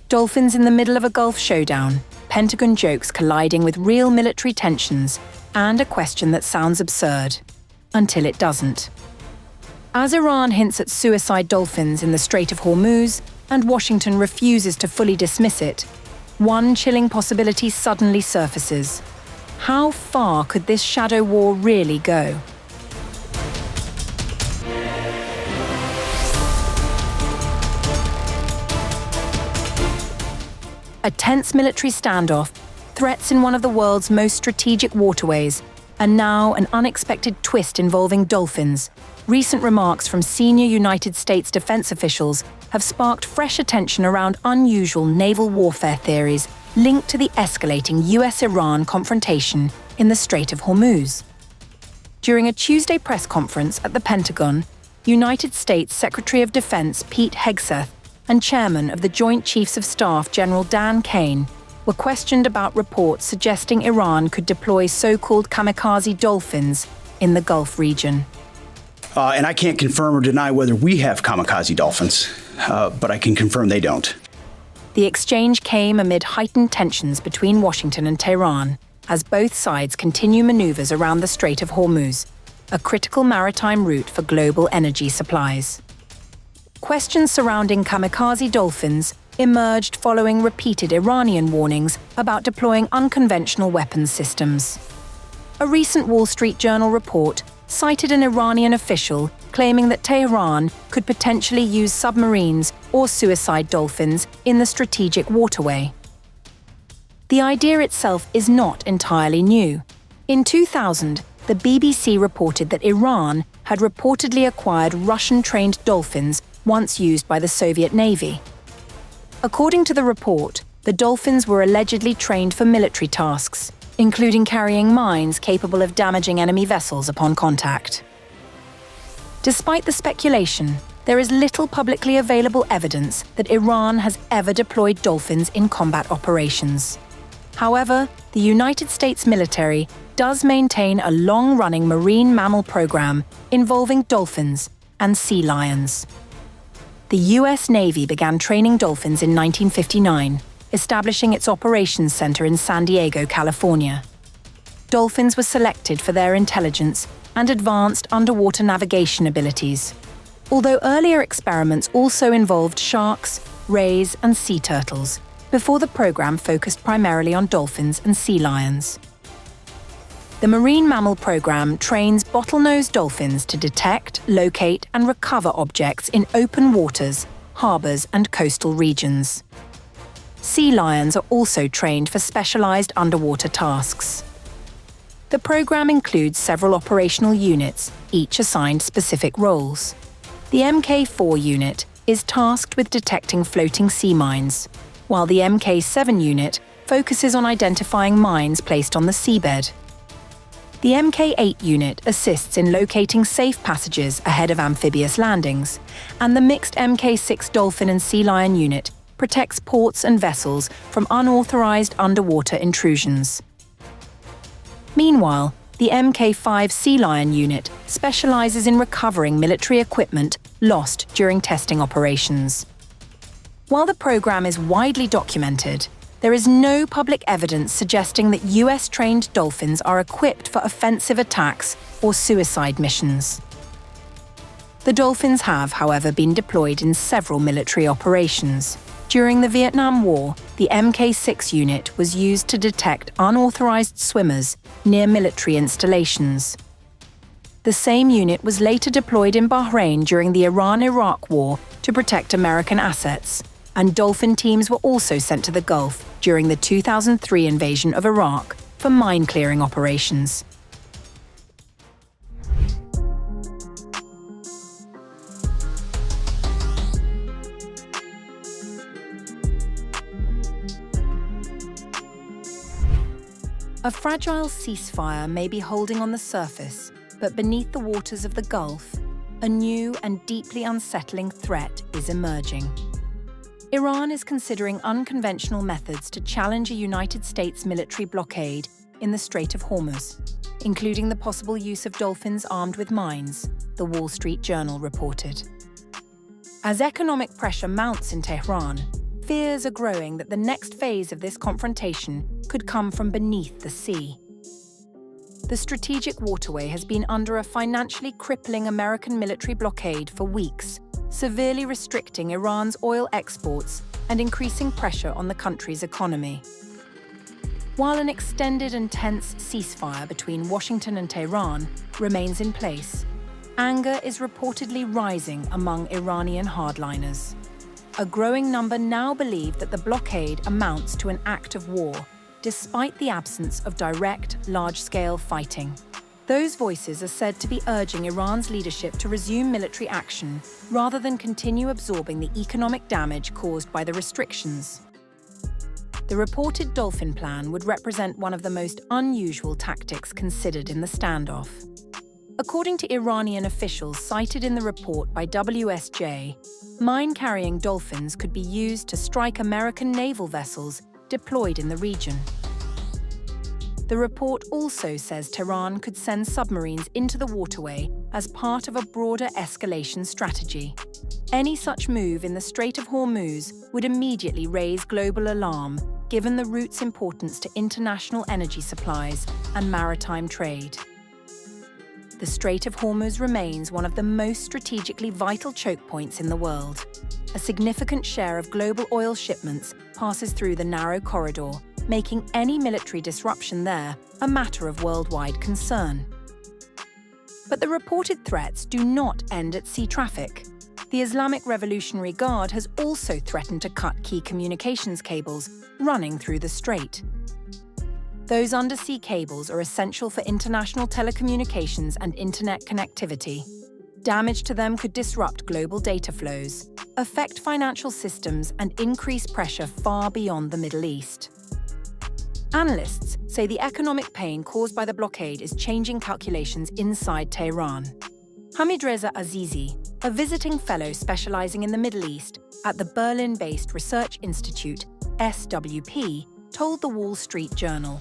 Dolphins in the middle of a Gulf showdown, Pentagon jokes colliding with real military tensions, and a question that sounds absurd, until it doesn't. As Iran hints at suicide dolphins in the Strait of Hormuz, and Washington refuses to fully dismiss it, one chilling possibility suddenly surfaces. How far could this shadow war really go? A tense military standoff, threats in one of the world's most strategic waterways, and now an unexpected twist involving dolphins. Recent remarks from senior United States defense officials have sparked fresh attention around unusual naval warfare theories linked to the escalating US-Iran confrontation in the Strait of Hormuz. During a Tuesday press conference at the Pentagon, United States Secretary of Defense Pete Hegseth and Chairman of the Joint Chiefs of Staff General Dan Kane were questioned about reports suggesting Iran could deploy so-called kamikaze dolphins in the Gulf region. And I can't confirm or deny whether we have kamikaze dolphins, but I can confirm they don't. The exchange came amid heightened tensions between Washington and Tehran as both sides continue maneuvers around the Strait of Hormuz, a critical maritime route for global energy supplies. Questions surrounding kamikaze dolphins emerged following repeated Iranian warnings about deploying unconventional weapons systems. A recent Wall Street Journal report cited an Iranian official claiming that Tehran could potentially use submarines or suicide dolphins in the strategic waterway. The idea itself is not entirely new. In 2000, the BBC reported that Iran had reportedly acquired Russian-trained dolphins once used by the Soviet Navy. According to the report, the dolphins were allegedly trained for military tasks, including carrying mines capable of damaging enemy vessels upon contact. Despite the speculation, there is little publicly available evidence that Iran has ever deployed dolphins in combat operations. However, the United States military does maintain a long-running Marine Mammal Program involving dolphins and sea lions. The US Navy began training dolphins in 1959, establishing its operations center in San Diego, California. Dolphins were selected for their intelligence and advanced underwater navigation abilities, although earlier experiments also involved sharks, rays, and sea turtles, before the program focused primarily on dolphins and sea lions. The Marine Mammal Program trains bottlenose dolphins to detect, locate, and recover objects in open waters, harbors, and coastal regions. Sea lions are also trained for specialized underwater tasks. The program includes several operational units, each assigned specific roles. The Mk4 unit is tasked with detecting floating sea mines, while the Mk7 unit focuses on identifying mines placed on the seabed. The Mk8 unit assists in locating safe passages ahead of amphibious landings, and the mixed Mk6 dolphin and sea lion unit protects ports and vessels from unauthorized underwater intrusions. Meanwhile, the Mk5 Sea Lion unit specializes in recovering military equipment lost during testing operations. While the program is widely documented, there is no public evidence suggesting that US-trained dolphins are equipped for offensive attacks or suicide missions. The dolphins have, however, been deployed in several military operations. During the Vietnam War, the Mk6 unit was used to detect unauthorized swimmers near military installations. The same unit was later deployed in Bahrain during the Iran-Iraq War to protect American assets, and dolphin teams were also sent to the Gulf during the 2003 invasion of Iraq for mine-clearing operations. A fragile ceasefire may be holding on the surface, but beneath the waters of the Gulf, a new and deeply unsettling threat is emerging. Iran is considering unconventional methods to challenge a United States military blockade in the Strait of Hormuz, including the possible use of dolphins armed with mines, the Wall Street Journal reported. As economic pressure mounts in Tehran, fears are growing that the next phase of this confrontation could come from beneath the sea. The strategic waterway has been under a financially crippling American military blockade for weeks, severely restricting Iran's oil exports and increasing pressure on the country's economy. While an extended and tense ceasefire between Washington and Tehran remains in place, anger is reportedly rising among Iranian hardliners. A growing number now believe that the blockade amounts to an act of war, despite the absence of direct, large-scale fighting. Those voices are said to be urging Iran's leadership to resume military action rather than continue absorbing the economic damage caused by the restrictions. The reported Dolphin plan would represent one of the most unusual tactics considered in the standoff. According to Iranian officials cited in the report by WSJ, mine-carrying Dolphins could be used to strike American naval vessels deployed in the region. The report also says Tehran could send submarines into the waterway as part of a broader escalation strategy. Any such move in the Strait of Hormuz would immediately raise global alarm, given the route's importance to international energy supplies and maritime trade. The Strait of Hormuz remains one of the most strategically vital choke points in the world. A significant share of global oil shipments passes through the narrow corridor, making any military disruption there a matter of worldwide concern. But the reported threats do not end at sea traffic. The Islamic Revolutionary Guard has also threatened to cut key communications cables running through the strait. Those undersea cables are essential for international telecommunications and internet connectivity. Damage to them could disrupt global data flows, affect financial systems, and increase pressure far beyond the Middle East. Analysts say the economic pain caused by the blockade is changing calculations inside Tehran. Hamidreza Azizi, a visiting fellow specializing in the Middle East at the Berlin-based research institute SWP, told the Wall Street Journal.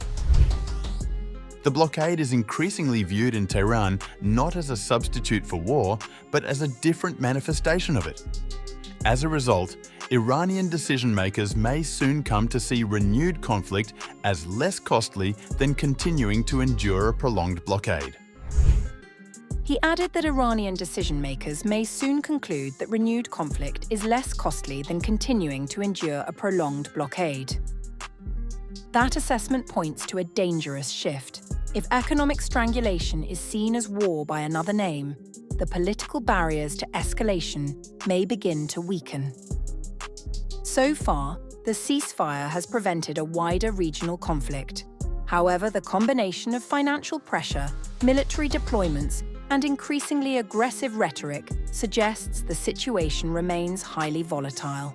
The blockade is increasingly viewed in Tehran not as a substitute for war, but as a different manifestation of it. As a result, Iranian decision-makers may soon come to see renewed conflict as less costly than continuing to endure a prolonged blockade. He added that Iranian decision-makers may soon conclude that renewed conflict is less costly than continuing to endure a prolonged blockade. That assessment points to a dangerous shift. If economic strangulation is seen as war by another name, the political barriers to escalation may begin to weaken. So far, the ceasefire has prevented a wider regional conflict. However, the combination of financial pressure, military deployments, and increasingly aggressive rhetoric suggests the situation remains highly volatile.